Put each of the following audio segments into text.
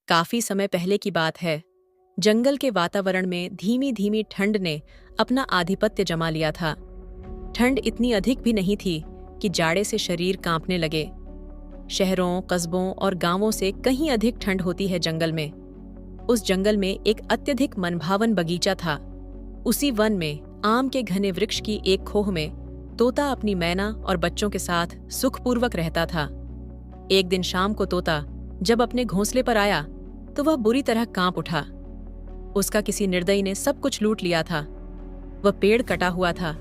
काफी समय पहले की बात है। जंगल के वातावरण में धीमी धीमी ठंड ने अपना आधिपत्य जमा लिया था। ठंड इतनी अधिक भी नहीं थी कि जाड़े से शरीर कांपने लगे। शहरों, कस्बों और गांवों से कहीं अधिक ठंड होती है जंगल में। उस जंगल में एक अत्यधिक मनभावन बगीचा था। उसी वन में आम के घने वृक्ष की एक खोह में तोता अपनी मैना और बच्चों के साथ सुखपूर्वक रहता था। एक दिन शाम को तोता जब अपने घोंसले पर आया तो वह बुरी तरह कांप उठा। उसका किसी निर्दयी ने सब कुछ लूट लिया था। वह पेड़ कटा हुआ था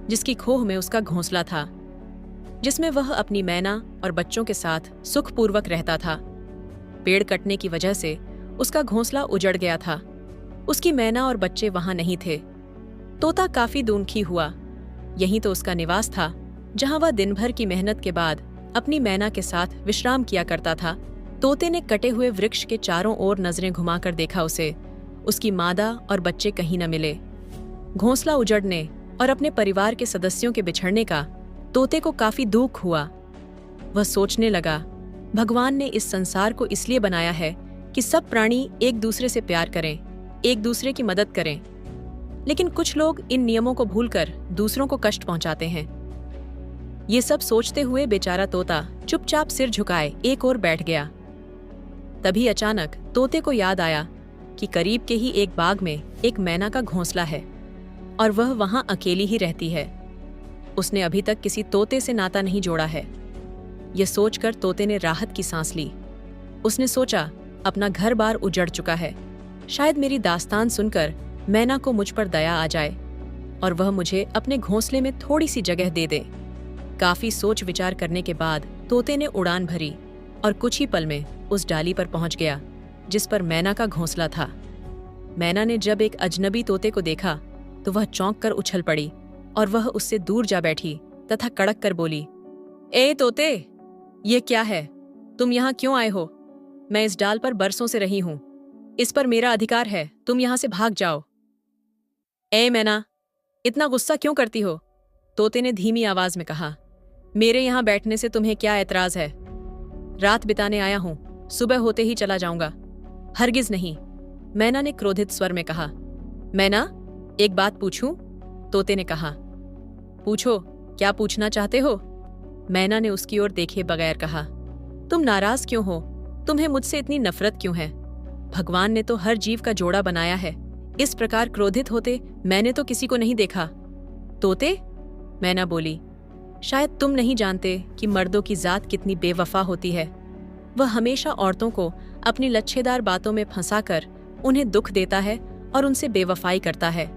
जिसकी खोह में उसका घोंसला था, जिसमें वह अपनी मैना और बच्चों के साथ सुखपूर्वक रहता था। पेड़ कटने की वजह से उसका घोंसला उजड़ गया था। उसकी मैना और बच्चे वहां नहीं थे। तोता काफी दुखी हुआ। यही तो उसका निवास था, जहां वह दिन भर की मेहनत के बाद अपनी मैना के साथ विश्राम किया करता था। तोते ने कटे हुए वृक्ष के चारों ओर नजरें घुमाकर देखा उसे। उसकी मादा और बच्चे कहीं न मिले। घोंसला उजड़ने और अपने परिवार के सदस्यों के बिछड़ने का तोते को काफी दुख हुआ। वह सोचने लगा, भगवान ने इस संसार को इसलिए बनाया है कि सब प्राणी एक दूसरे से प्यार करें, एक दूसरे की मदद करें। लेकिन कुछ लोग इन नियमों को भूलकर दूसरों को कष्ट पहुंचाते हैं। ये सब सोचते हुए बेचारा तोता चुपचाप सिर झुकाए एक ओर बैठ गया। तभी अचानक तोते को याद आया कि करीब के ही एक बाग में एक मैना का घोंसला है और वह वहां अकेली ही रहती है। उसने अभी तक किसी तोते से नाता नहीं जोड़ा है। यह सोचकर तोते ने राहत की सांस ली। उसने सोचा, अपना घर बार उजड़ चुका है, शायद मेरी दास्तान सुनकर मैना को मुझ पर दया आ जाए और वह मुझे अपने घोंसले में थोड़ी सी जगह दे दे। काफी सोच विचार करने के बाद तोते ने उड़ान भरी और कुछ ही पल में उस डाली पर पहुंच गया जिस पर मैना का घोंसला था। मैना ने जब एक अजनबी तोते को देखा तो वह चौंक कर उछल पड़ी और वह उससे दूर जा बैठी तथा कड़क कर बोली, ए तोते, ये क्या है? तुम यहाँ क्यों आए हो? मैं इस डाल पर बरसों से रही हूं। इस पर मेरा अधिकार है, तुम यहाँ से भाग जाओ। ए मैना, इतना गुस्सा क्यों करती हो? तोते ने धीमी आवाज में कहा। मेरे यहाँ बैठने से तुम्हें क्या एतराज है? रात बिताने आया हूं, सुबह होते ही चला जाऊंगा। हरगिज नहीं, मैना ने क्रोधित स्वर में कहा। मैना, एक बात पूछूं? तोते ने कहा। पूछो, क्या पूछना चाहते हो? मैना ने उसकी ओर देखे बगैर कहा। तुम नाराज क्यों हो? तुम्हें मुझसे इतनी नफरत क्यों है? भगवान ने तो हर जीव का जोड़ा बनाया है। इस प्रकार क्रोधित होते मैंने तो किसी को नहीं देखा। तोते, मैना बोली, शायद तुम नहीं जानते कि मर्दों की जात कितनी बेवफा होती है। वह हमेशा औरतों को अपनी लच्छेदार बातों में फंसाकर उन्हें दुख देता है और उनसे बेवफाई करता है।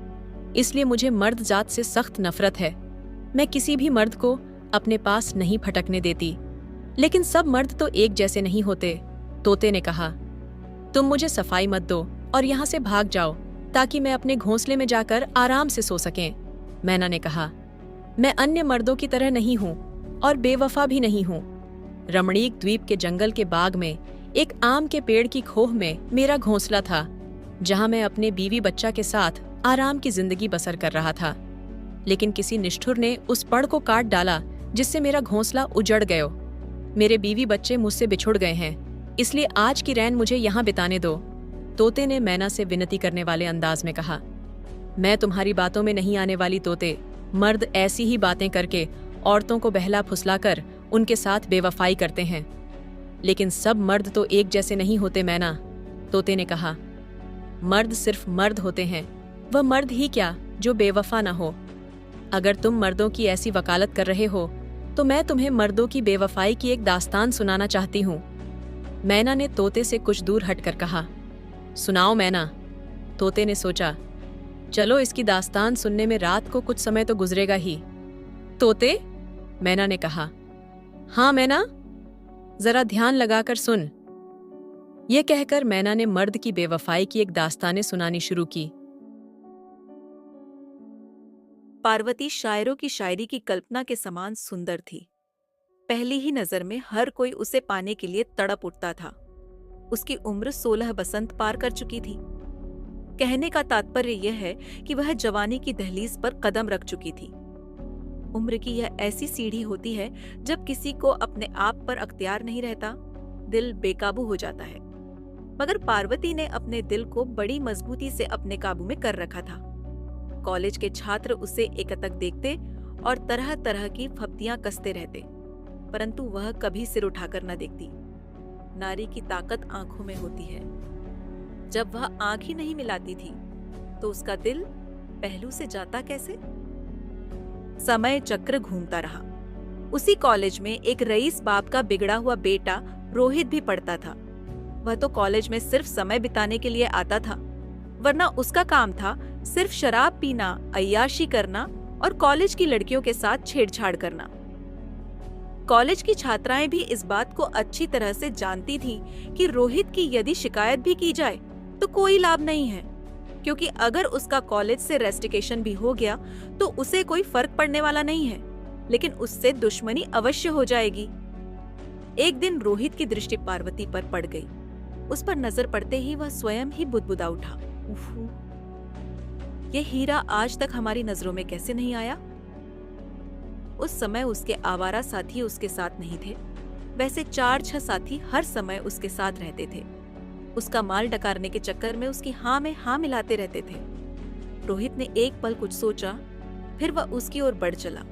इसलिए मुझे मर्द जात से सख्त नफरत है। मैं किसी भी मर्द को अपने पास नहीं फटकने देती। लेकिन सब मर्द तो एक जैसे नहीं होते। तोते ने कहा, तुम मुझे सफाई मत दो और यहाँ से भाग जाओ ताकि मैं अपने घोंसले में जाकर आराम से सो सकें। मैना ने कहा, मैं अन्य मर्दों की तरह नहीं हूँ और बेवफा भी नहीं हूँ। रमणीक द्वीप के जंगल के बाग में एक आम के पेड़ की खोह में मेरा घोंसला था, जहाँ मैं अपने बीवी बच्चा के साथ आराम की जिंदगी बसर कर रहा था। लेकिन किसी निष्ठुर ने उस पड़ को काट डाला जिससे मेरा घोंसला उजड़ गयो। मेरे बीवी बच्चे मुझसे बिछुड़ गए हैं, इसलिए आज की रैन मुझे यहाँ बिताने दो। तोते ने मैना से विनती करने वाले अंदाज में कहा। मैं तुम्हारी बातों में नहीं आने वाली तोते। मर्द ऐसी ही बातें करके औरतों को बहला फुसलाकर उनके साथ बेवफाई करते हैं। लेकिन सब मर्द तो एक जैसे नहीं होते मैना, तोते ने कहा। मर्द सिर्फ मर्द होते हैं, वह मर्द ही क्या जो बेवफा ना हो। अगर तुम मर्दों की ऐसी वकालत कर रहे हो तो मैं तुम्हें मर्दों की बेवफाई की एक दास्तान सुनाना चाहती हूँ। मैना ने तोते से कुछ दूर हटकर कहा। सुनाओ मैना। तोते ने सोचा, चलो इसकी दास्तान सुनने में रात को कुछ समय तो गुजरेगा ही। तोते, मैना ने कहा। हाँ मैना, जरा ध्यान लगाकर सुन। यह कहकर मैना ने मर्द की बेवफाई की एक दास्तानें सुनानी शुरू की। पार्वती शायरों की शायरी की कल्पना के समान सुंदर थी। पहली ही नजर में हर कोई उसे पाने के लिए तड़प उठता था। उसकी उम्र 16 बसंत पार कर चुकी थी। कहने का तात्पर्य यह है कि वह जवानी की दहलीज पर कदम रख चुकी थी। उम्र की यह ऐसी सीढ़ी होती है जब किसी को अपने आप पर अख्तियार नहीं रहता, दिल बेकाबू हो जाता है। मगर पार्वती ने अपने दिल को बड़ी मजबूती से अपने काबू में कर रखा था। कॉलेज के छात्र उसे एकटक देखते और तरह तरह की फप्तियां कसते रहते, परंतु वह कभी सिर उठाकर न देखती। नारी की ताकत आंखों में होती है। जब वह आंख ही नहीं मिलाती थी तो उसका दिल पहलू से जाता कैसे? समय चक्र घूमता रहा। उसी कॉलेज में एक रईस बाप का बिगड़ा हुआ बेटा रोहित भी पढ़ता था। वह तो कॉलेज में सिर्फ समय बिताने के लिए आता था, वरना उसका काम था सिर्फ शराब पीना, अय्याशी करना और कॉलेज की लड़कियों के साथ छेड़छाड़ करना। कॉलेज की छात्राएं भी इस बात को अच्छी तरह से जानती थीं कि रोहित की यदि शिकायत भी की जाए तो कोई लाभ नहीं है, क्योंकि अगर उसका कॉलेज से रेस्टिकेशन भी हो गया तो उसे कोई फर्क पड़ने वाला नहीं है, लेकिन उससे दुश्मनी अवश्य हो जाएगी। एक दिन रोहित की दृष्टि पार्वती पर पड़ गई। उस पर नजर पड़ते ही वह स्वयं ही बुदबुदा उठा, उफ़, ये हीरा आज तक हमारी नजरों में कैसे नहीं आया? उस समय उसके आवारा साथी उसके साथ नहीं थे। वैसे 4-6 साथी हर समय उसके साथ रहते थे। उसका माल डकारने के चक्कर में उसकी हाँ में हाँ मिलाते रहते थे। रोहित ने एक पल कुछ सोचा, फिर वह उसकी ओर बढ़ चला।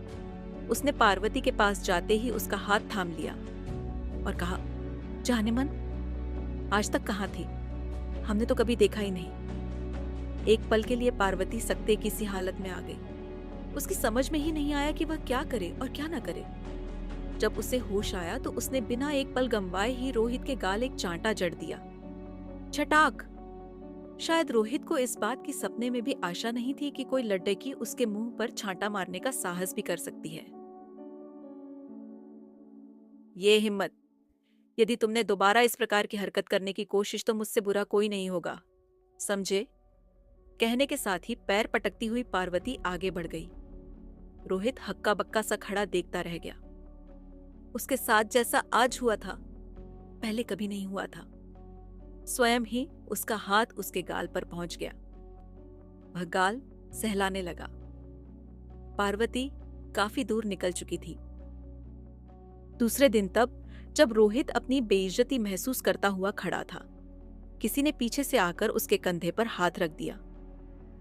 उसने पार्वती के पास जाते ही उसका हाथ थाम लिया और कहा, जाने मन, आज तक कहाँ थी? हमने तो कभी देखा ही नहीं। एक पल के लिए पार्वती सकते की सी हालत में आ गई। उसकी समझ में ही नहीं आया कि वह क्या करे और क्या न करे। जब उसे होश आया तो उसने बिना एक पल गंवाए ही रोहित के गाल एक चांटा जड़ दिया, छटाक। शायद रोहित को इस बात की सपने में भी आशा नहीं थी कि कोई लड़की उसके मुंह पर छांटा मारने का साहस भी कर सकती है। ये हिम्मत! यदि तुमने दोबारा इस प्रकार की हरकत करने की कोशिश तो मुझसे बुरा कोई नहीं होगा, समझे? कहने के साथ ही पैर पटकती हुई पार्वती आगे बढ़ गई। रोहित हक्का बक्का सा खड़ा देखता रह गया। उसके साथ जैसा आज हुआ था, पहले कभी नहीं हुआ था। स्वयं ही उसका हाथ उसके गाल पर पहुंच गया। वह गाल सहलाने लगा। पार्वती काफी दूर निकल चुकी थी। दूसरे दिन तब जब रोहित अपनी बेइज्जती महसूस करता हुआ खड़ा था, किसी ने पीछे से आकर उसके कंधे पर हाथ रख दिया।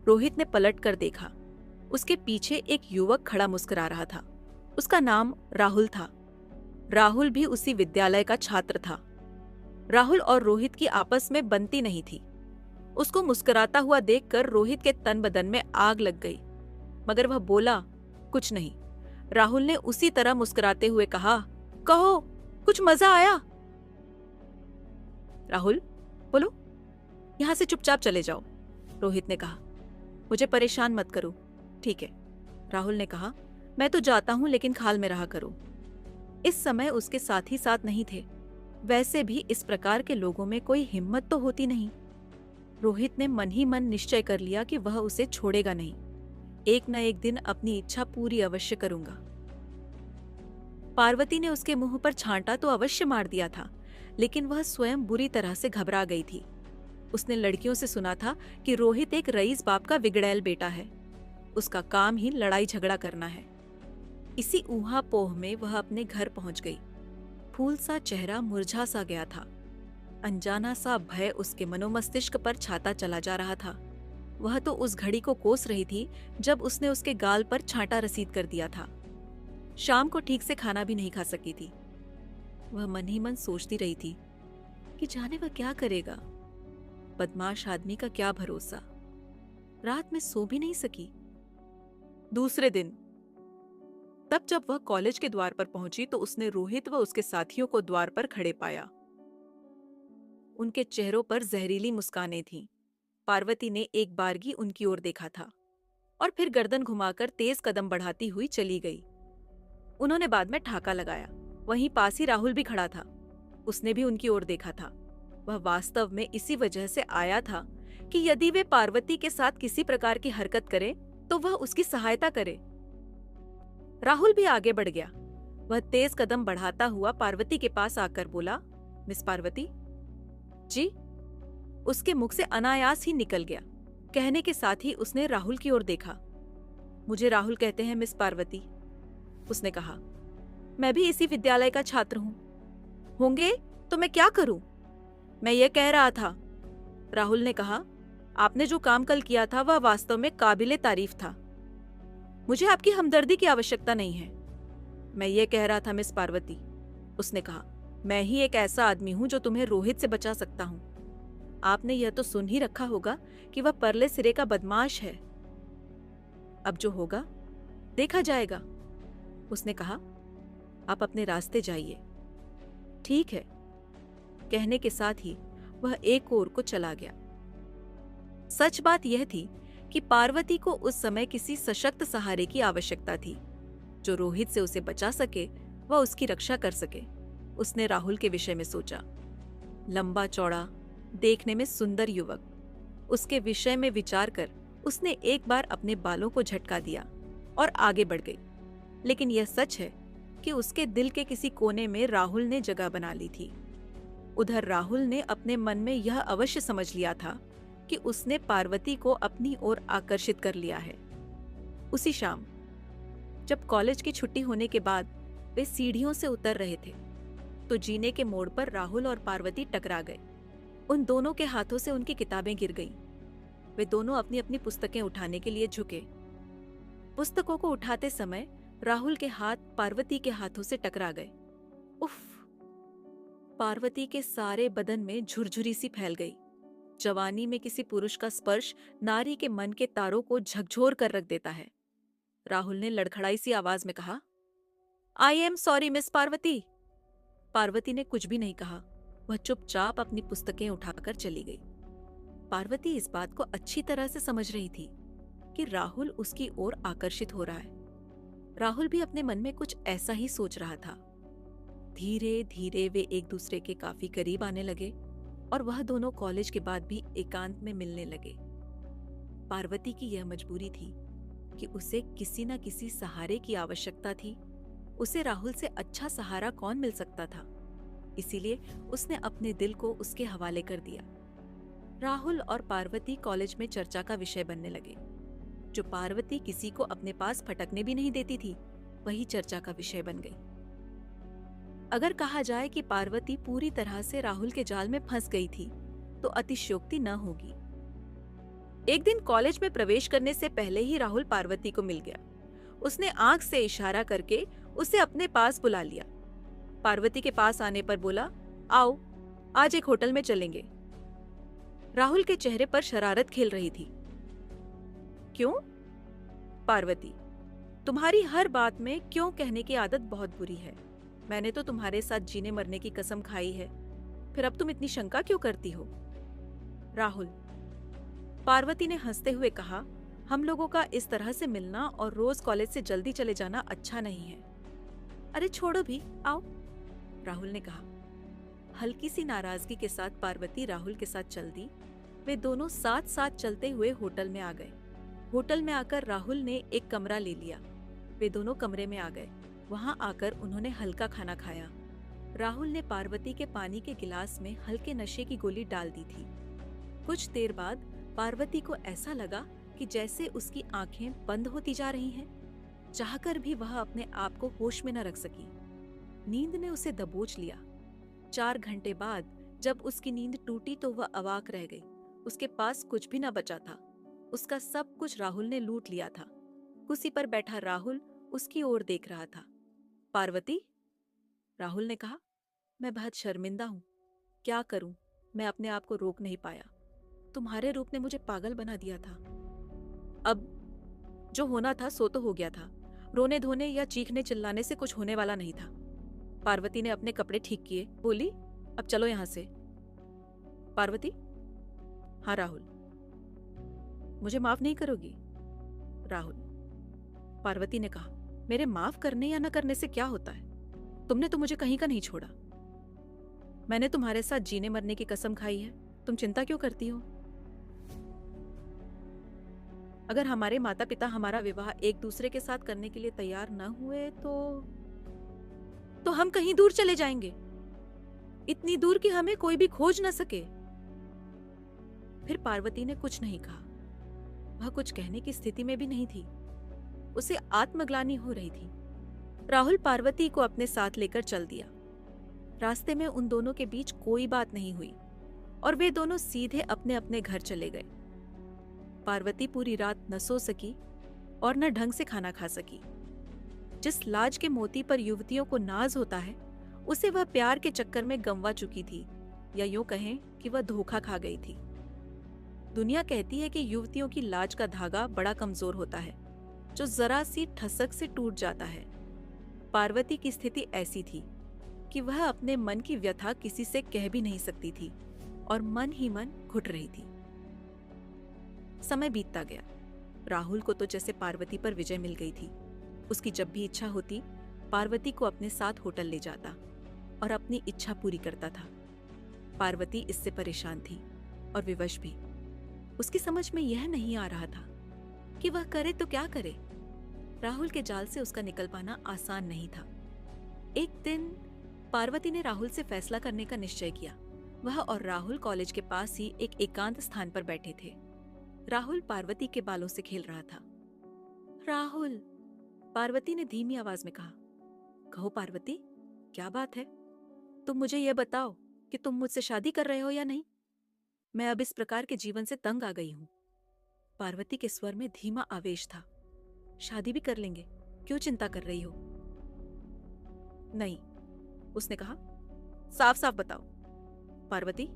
रोहित ने पलट कर देखा। उसके पीछे एक युवक खड़ा मुस्कुरा रहा था। उसका नाम राहुल था। राहुल भी उसी विद्यालय का छात्र था। राहुल और रोहित की आपस में बनती नहीं थी। उसको मुस्कुराता हुआ देखकर रोहित के तन बदन में आग लग गई, मगर वह बोला कुछ नहीं। राहुल ने उसी तरह मुस्कुराते हुए कहा, कहो, कुछ मजा आया? राहुल, बोलो, यहां से चुपचाप चले जाओ। रोहित ने कहा, मुझे परेशान मत करो। ठीक है, राहुल ने कहा, मैं तो जाता हूं, लेकिन खाल में रहा करो। इस समय उसके साथी साथ नहीं थे। वैसे भी इस प्रकार के लोगों में कोई हिम्मत तो होती नहीं। रोहित ने मन ही मन निश्चय कर लिया कि वह उसे छोड़ेगा नहीं। एक न एक दिन अपनी इच्छा पूरी अवश्य करूंगा। पार्वती ने उसके मुंह पर छांटा तो अवश्य मार दिया था, लेकिन वह स्वयं बुरी तरह से घबरा गई थी। उसने लड़कियों से सुना था कि रोहित एक रईस बाप का बिगड़ैल बेटा है। उसका काम ही लड़ाई झगड़ा करना है। इसी ऊहापोह में वह अपने घर पहुंच गई। फूल सा चेहरा मुरझा सा गया था। अनजाना सा भय उसके मनोमस्तिष्क पर छाता चला जा रहा था। वह तो उस घड़ी को कोस रही थी जब उसने उसके गाल पर छांटा रसीद कर दिया था। शाम को ठीक से खाना भी नहीं खा सकी थी। वह मन ही मन सोचती रही थी कि जाने वह क्या करेगा। बदमाश आदमी का क्या भरोसा। रात में सो भी नहीं सकी। दूसरे दिन तब जब वह कॉलेज के द्वार पर पहुंची तो उसने रोहित व उसके साथियों को द्वार पर खड़े पाया। उनके चेहरों पर जहरीली मुस्कानें थीं। पार्वती ने एक बारगी उनकी ओर देखा था और फिर गर्दन घुमाकर तेज कदम बढ़ाती हुई चली गई। उन्होंने बाद में ठाका लगाया। वहीं पास ही राहुल भी खड़ा था। उसने भी उनकी ओर देखा था। वह वास्तव में इसी वजह से आया था कि यदि वे पार्वती के साथ किसी प्रकार की हरकत करे तो वह उसकी सहायता करे। राहुल भी आगे बढ़ गया। वह तेज कदम बढ़ाता हुआ पार्वती के पास आकर बोला, मिस पार्वती जी। उसके मुख से अनायास ही निकल गया। कहने के साथ ही उसने राहुल की ओर देखा। मुझे राहुल कहते हैं मिस पार्वती, उसने कहा। मैं भी इसी विद्यालय का छात्र हूं। होंगे तो मैं क्या करूं? मैं ये कह रहा था राहुल ने कहा, आपने जो काम कल किया था वह वास्तव में काबिले तारीफ था। मुझे आपकी हमदर्दी की आवश्यकता नहीं है। मैं ये कह रहा था मिस पार्वती, उसने कहा, मैं ही एक ऐसा आदमी हूं जो तुम्हें रोहित से बचा सकता हूं। आपने यह तो सुन ही रखा होगा कि वह परले सिरे का बदमाश है। अब जो होगा देखा जाएगा, उसने कहा। आप अपने रास्ते जाइए। ठीक है, कहने के साथ ही वह एक ओर को चला गया। सच बात यह थी कि पार्वती को उस समय किसी सशक्त सहारे की आवश्यकता थी, जो रोहित से उसे बचा सके व उसकी रक्षा कर सके। उसने राहुल के विषय में सोचा। लंबा चौड़ा, देखने में सुंदर युवक। उसके विषय में विचार कर उसने एक बार अपने बालों को झटका दिया और आगे बढ़ गई। लेकिन यह सच है कि उसके दिल के किसी कोने में राहुल ने जगह बना ली थी। उधर राहुल ने अपने मन में यह अवश्य समझ लिया था कि उसने पार्वती को अपनी ओर आकर्षित कर लिया है। उसी शाम जब कॉलेज की छुट्टी होने के बाद वे सीढ़ियों से उतर रहे थे, तो जीने के मोड़ पर राहुल और पार्वती टकरा गए। उन दोनों के हाथों से उनकी किताबें गिर गईं। वे दोनों अपनी अपनी पुस्तकें उठाने के लिए झुके। पुस्तकों को उठाते समय राहुल के हाथ पार्वती के हाथों से टकरा गए। उफ! पार्वती के सारे बदन में झुरझुरी सी फैल गई। जवानी में किसी पुरुष का स्पर्श नारी के मन के तारों को झकझोर कर रख देता है। राहुल ने लड़खड़ाई सी आवाज में कहा, I am sorry miss Parvati. Parvati ने कुछ भी नहीं कहा। वह चुपचाप अपनी पुस्तकें उठाकर चली गई। पार्वती इस बात को अच्छी तरह से समझ रही थी कि राहुल उसकी ओर आकर्षित हो रहा है। राहुल भी अपने मन में कुछ ऐसा ही सोच रहा था। धीरे धीरे वे एक दूसरे के काफी करीब आने लगे और वह दोनों कॉलेज के बाद भी एकांत में मिलने लगे। पार्वती की यह मजबूरी थी कि उसे किसी न किसी सहारे की आवश्यकता थी। उसे राहुल से अच्छा सहारा कौन मिल सकता था? इसीलिए उसने अपने दिल को उसके हवाले कर दिया। राहुल और पार्वती कॉलेज में चर्चा का विषय बनने लगे। जो पार्वती किसी को अपने पास फटकने भी नहीं देती थी, वही चर्चा का विषय बन गई। अगर कहा जाए कि पार्वती पूरी तरह से राहुल के जाल में फंस गई थी, तो अतिशयोक्ति न होगी। एक दिन कॉलेज में प्रवेश करने से पहले ही राहुल पार्वती को मिल गया। उसने आंख से इशारा करके उसे अपने पास बुला लिया। पार्वती के पास आने पर बोला, आओ, आज एक होटल में चलेंगे। राहुल के चेहरे पर शरारत खेल रही थी। क्यों? पार्वती, तुम्हारी हर बात में क्यों कहने की आदत बहुत बुरी है। मैंने तो तुम्हारे साथ जीने मरने की कसम खाई है, फिर अब तुम इतनी शंका क्यों करती हो? राहुल। पार्वती ने हंसते हुए कहा, हम लोगों का इस तरह से मिलना और रोज कॉलेज से जल्दी चले जाना अच्छा नहीं है। अरे छोड़ो भी, आओ, राहुल ने कहा। हल्की सी नाराजगी के साथ पार्वती राहुल के साथ चल दी। वे दोनों साथ साथ चलते हुए होटल में आ गए। होटल में आकर राहुल ने एक कमरा ले लिया। वे दोनों कमरे में आ गए। वहां आकर उन्होंने हल्का खाना खाया। राहुल ने पार्वती के पानी के गिलास में हल्के नशे की गोली डाल दी थी। कुछ देर बाद पार्वती को ऐसा लगा कि जैसे उसकी आंखें बंद होती जा रही हैं। चाहकर भी वह अपने आप को होश में न रख सकी। नींद ने उसे दबोच लिया। 4 घंटे बाद जब उसकी नींद टूटी तो वह अवाक रह गई। उसके पास कुछ भी न बचा था। उसका सब कुछ राहुल ने लूट लिया था। कुर्सी पर बैठा राहुल उसकी ओर देख रहा था। पार्वती, राहुल ने कहा, मैं बहुत शर्मिंदा हूं। क्या करूं, मैं अपने आप को रोक नहीं पाया। तुम्हारे रूप ने मुझे पागल बना दिया था। अब जो होना था सो तो हो गया था। रोने धोने या चीखने चिल्लाने से कुछ होने वाला नहीं था। पार्वती ने अपने कपड़े ठीक किए, बोली, अब चलो यहां से। पार्वती, हाँ राहुल, मुझे माफ नहीं करोगी? राहुल। पार्वती ने कहा, मेरे माफ करने या न करने से क्या होता है? तुमने तो मुझे कहीं का नहीं छोड़ा। मैंने तुम्हारे साथ जीने मरने की कसम खाई है। तुम चिंता क्यों करती हो? अगर हमारे माता पिता हमारा विवाह एक दूसरे के साथ करने के लिए तैयार न हुए तो हम कहीं दूर चले जाएंगे, इतनी दूर कि हमें कोई भी खोज न सके। फिर पार्वती ने कुछ नहीं कहा। वह कुछ कहने की स्थिति में भी नहीं थी। उसे आत्मग्लानि हो रही थी। राहुल पार्वती को अपने साथ लेकर चल दिया। रास्ते में उन दोनों के बीच कोई बात नहीं हुई और वे दोनों सीधे अपने अपने घर चले गए। पार्वती पूरी रात न सो सकी और न ढंग से खाना खा सकी। जिस लाज के मोती पर युवतियों को नाज होता है, उसे वह प्यार के चक्कर में गंवा चुकी थी, या यूं कहें कि वह धोखा खा गई थी। दुनिया कहती है कि युवतियों की लाज का धागा बड़ा कमजोर होता है, जो जरा सी ठसक से टूट जाता है। पार्वती की स्थिति ऐसी थी कि वह अपने मन की व्यथा किसी से कह भी नहीं सकती थी और मन ही मन घुट रही थी। समय बीतता गया। राहुल को तो जैसे पार्वती पर विजय मिल गई थी। उसकी जब भी इच्छा होती, पार्वती को अपने साथ होटल ले जाता और अपनी इच्छा पूरी करता था। पार्वती इससे परेशान थी और विवश भी। उसकी समझ में यह नहीं आ रहा था कि वह करे तो क्या करे। राहुल के जाल से उसका निकल पाना आसान नहीं था। एक दिन पार्वती ने राहुल से फैसला करने का निश्चय किया। वह और राहुल कॉलेज के पास ही एक एकांत स्थान पर बैठे थे। राहुल पार्वती के बालों से खेल रहा था। राहुल, पार्वती ने धीमी आवाज में कहा। कहो पार्वती, क्या बात है? तुम मुझे यह बताओ कि तुम मुझसे शादी कर रहे हो या नहीं। मैं अब इस प्रकार के जीवन से तंग आ गई हूं। पार्वती के स्वर में धीमा आवेश था। शादी भी कर लेंगे, क्यों चिंता कर रही हो? नहीं, उसने कहा। साफ साफ बताओ। पार्वती,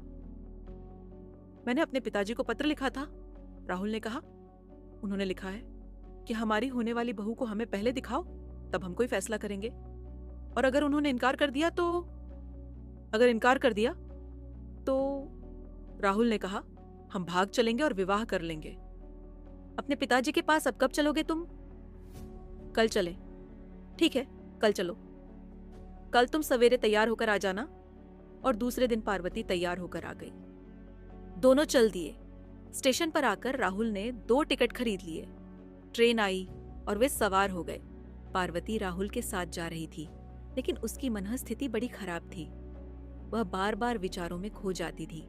मैंने अपने पिताजी को पत्र लिखा था, राहुल ने कहा। उन्होंने लिखा है कि हमारी होने वाली बहू को हमें पहले दिखाओ, तब हम कोई फैसला करेंगे। और अगर उन्होंने इनकार कर दिया तो? अगर इनकार कर दिया तो, राहुल ने कहा, हम भाग चलेंगे और विवाह कर लेंगे। अपने पिताजी के पास अब कब चलोगे तुम? कल चलें। ठीक है, कल चलो। कल तुम सवेरे तैयार होकर आ जाना। और दूसरे दिन पार्वती तैयार होकर आ गई। दोनों चल दिए। स्टेशन पर आकर राहुल ने 2 टिकट खरीद लिए। ट्रेन आई और वे सवार हो गए। पार्वती राहुल के साथ जा रही थी, लेकिन उसकी मनःस्थिति बड़ी खराब थी। वह बार बार विचारों में खो जाती थी।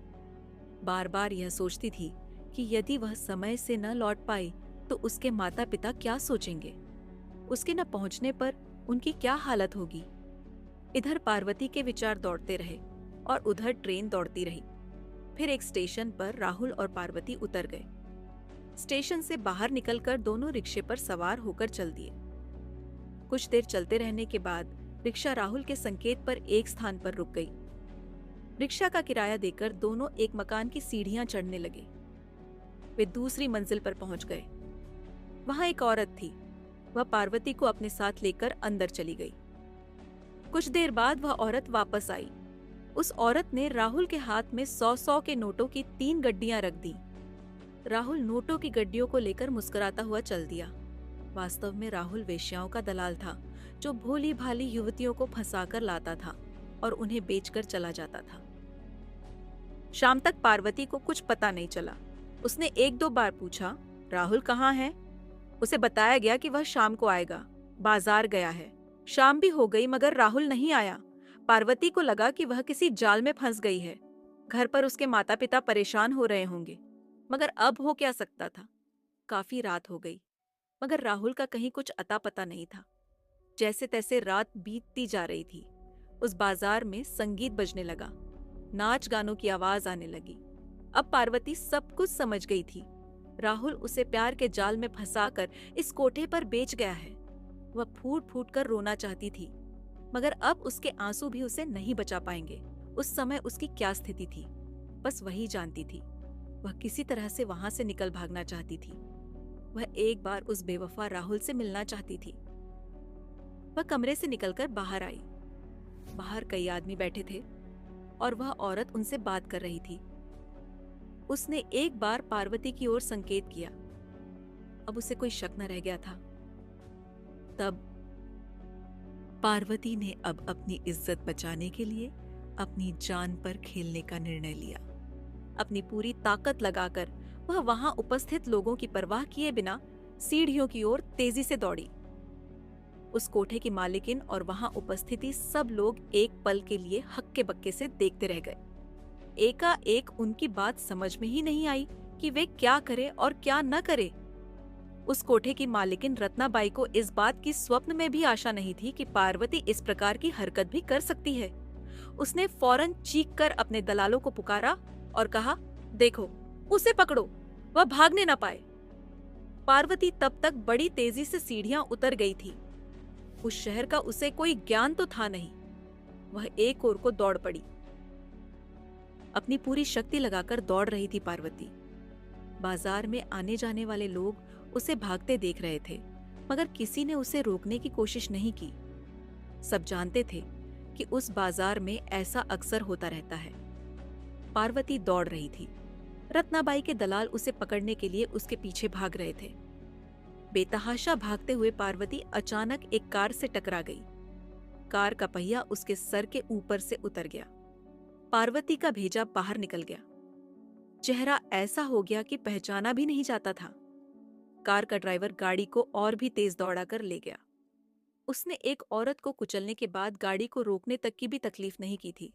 बार बार यह सोचती थी कि यदि वह समय से न लौट पाई तो उसके माता पिता क्या सोचेंगे। उसके न पहुंचने पर उनकी क्या हालत होगी। इधर पार्वती के विचार दौड़ते रहे और उधर ट्रेन दौड़ती रही। फिर एक स्टेशन पर राहुल और पार्वती उतर गए। स्टेशन से बाहर निकलकर दोनों रिक्शे पर सवार होकर चल दिए। कुछ देर चलते रहने के बाद रिक्शा राहुल के संकेत पर एक स्थान पर रुक गई। रिक्शा का किराया देकर दोनों एक मकान की सीढ़ियां चढ़ने लगे। वे दूसरी मंजिल पर पहुंच गए। वहां एक औरत थी। वह पार्वती को अपने साथ लेकर अंदर चली गई। कुछ देर बाद वह औरत वापस आई। उस औरत ने राहुल के हाथ में 100-100 के नोटों की 3 गड्डियां रख दी। राहुल नोटों की गड्डियों को लेकर मुस्कुराता हुआ चल दिया। वास्तव में राहुल वेश्याओं का दलाल था, जो भोली भाली युवतियों को फंसाकर लाता था और उन्हें बेचकर चला जाता था। शाम तक पार्वती को कुछ पता नहीं चला। उसने 1-2 बार पूछा, राहुल कहाँ है? उसे बताया गया कि वह शाम को आएगा, बाजार गया है। शाम भी हो गई मगर राहुल नहीं आया। पार्वती को लगा कि वह किसी जाल में फंस गई है। घर पर उसके माता पिता परेशान हो रहे होंगे, मगर अब हो क्या सकता था। काफी रात हो गई, मगर राहुल का कहीं कुछ अता पता नहीं था। जैसे तैसे रात बीतती जा रही थी। उस बाजार में संगीत बजने लगा, नाच गानों की आवाज आने लगी। अब पार्वती सब कुछ समझ गई थी। राहुल उसे प्यार के जाल में फंसाकर इस कोठे पर बेच गया है। वह फूट फूट कर रोना चाहती थी, मगर अब उसके आंसू भी उसे नहीं बचा पाएंगे। उस समय उसकी क्या स्थिति थी, बस वही जानती थी। वह किसी तरह से वहां से निकल भागना चाहती थी। वह एक बार उस बेवफा राहुल से मिलना चाहती थी। वह कमरे से निकलकर बाहर आई। बाहर कई आदमी बैठे थे और वह औरत उनसे बात कर रही थी। उसने एक बार पार्वती की ओर संकेत किया। अब उसे कोई शक न रह गया था। तब पार्वती ने अब अपनी इज्जत बचाने के लिए अपनी जान पर खेलने का निर्णय लिया। अपनी पूरी ताकत लगाकर वह वहां उपस्थित लोगों की परवाह किए बिना सीढ़ियों की ओर तेजी से दौड़ी। उस कोठे की मालिकिन और वहां उपस्थिति सब लोग एक पल के लिए हक्के बक्के से देखते रह गए। एकाएक उनकी बात समझ में ही नहीं आई कि वे क्या करे और क्या न करे। उस कोठे की मालिकिन रत्नाबाई को इस बात की स्वप्न में भी आशा नहीं थी कि पार्वती इस प्रकार की हरकत भी कर सकती है। उसने फौरन चीख कर अपने दलालों को पुकारा और कहा, देखो, उसे पकड़ो, वह भागने ना पाए। पार्वती तब तक बड़ी तेजी से सीढ़ियां उतर गई थी। उस शहर का उसे कोई ज्ञान तो था नहीं। वह एक ओर को दौड़ पड़ी। अपनी पूरी शक्ति लगाकर दौड़ रही थी पार्वती। बाजार में आने जाने वाले लोग उसे भागते देख रहे थे, मगर किसी ने उसे रोकने की कोशिश नहीं की। सब जानते थे कि उस बाजार में ऐसा अक्सर होता रहता है। पार्वती दौड़ रही थी। रत्नाबाई के दलाल उसे पकड़ने के लिए उसके पीछे भाग रहे थे। बेतहाशा भागते हुए पार्वती अचानक एक कार से टकरा गई। कार का पहिया उसके सर के ऊपर से उतर गया। पार्वती का भेजा बाहर निकल गया। चेहरा ऐसा हो गया कि पहचाना भी नहीं जाता था। कार का ड्राइवर गाड़ी को और भी तेज दौड़ाकर ले गया। उसने एक औरत को कुचलने के बाद गाड़ी को रोकने तक की भी तकलीफ नहीं की थी।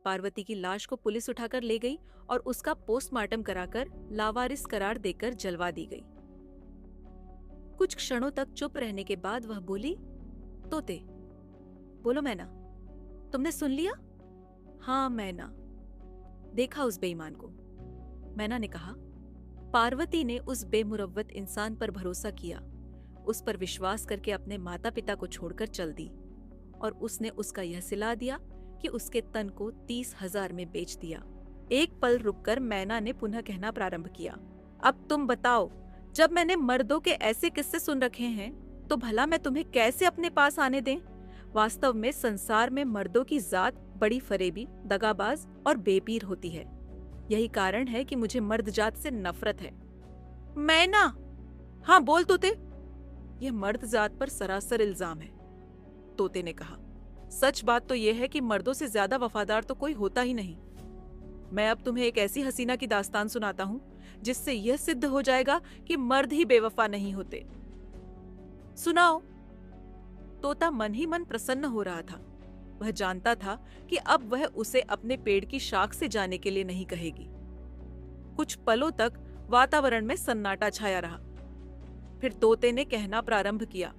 पार्वती की लाश को पुलिस उठाकर ले गई और उसका पोस्टमार्टम कराकर लावारिस करार देकर जलवा दी गई। कुछ क्षणों तक चुप रहने के बाद वह बोली, तोते, बोलो मैना, तुमने सुन लिया? हाँ मैना, देखा उस बेईमान को, मैना ने कहा। पार्वती ने उस बेमुरव्वत इंसान पर भरोसा किया, उस पर विश्वास करके अपने माता पिता को छोड़कर चल दी, और उसने उसका यह सिला दिया कि उसके तन को 30,000 में बेच दिया। एक पल रुककर मैना ने पुनः कहना प्रारंभ किया, अब तुम बताओ, जब मैंने मर्दों के ऐसे किस्से सुन रखे हैं तो भला मैं तुम्हें कैसे अपने पास आने दें? वास्तव में संसार में मर्दों की जात बड़ी फरेबी, दगाबाज और बेपीर होती है। यही कारण है कि मुझे मर्द जात से नफरत है। मैना, हाँ बोल तोते। यह मर्द जात पर सरासर इल्जाम है, तोते ने कहा। सच बात तो यह है कि मर्दों से ज्यादा वफादार तो कोई होता ही नहीं। मैं अब तुम्हें एक ऐसी हसीना की दास्तान सुनाता हूं जिससे यह सिद्ध हो जाएगा कि मर्द ही बेवफा नहीं होते। सुनाओ। तोता मन ही मन प्रसन्न हो रहा था। वह जानता था कि अब वह उसे अपने पेड़ की शाख से जाने के लिए नहीं कहेगी। कुछ पलों तक वातावरण में सन्नाटा छाया रहा। फिर तोते ने कहना प्रारंभ किया,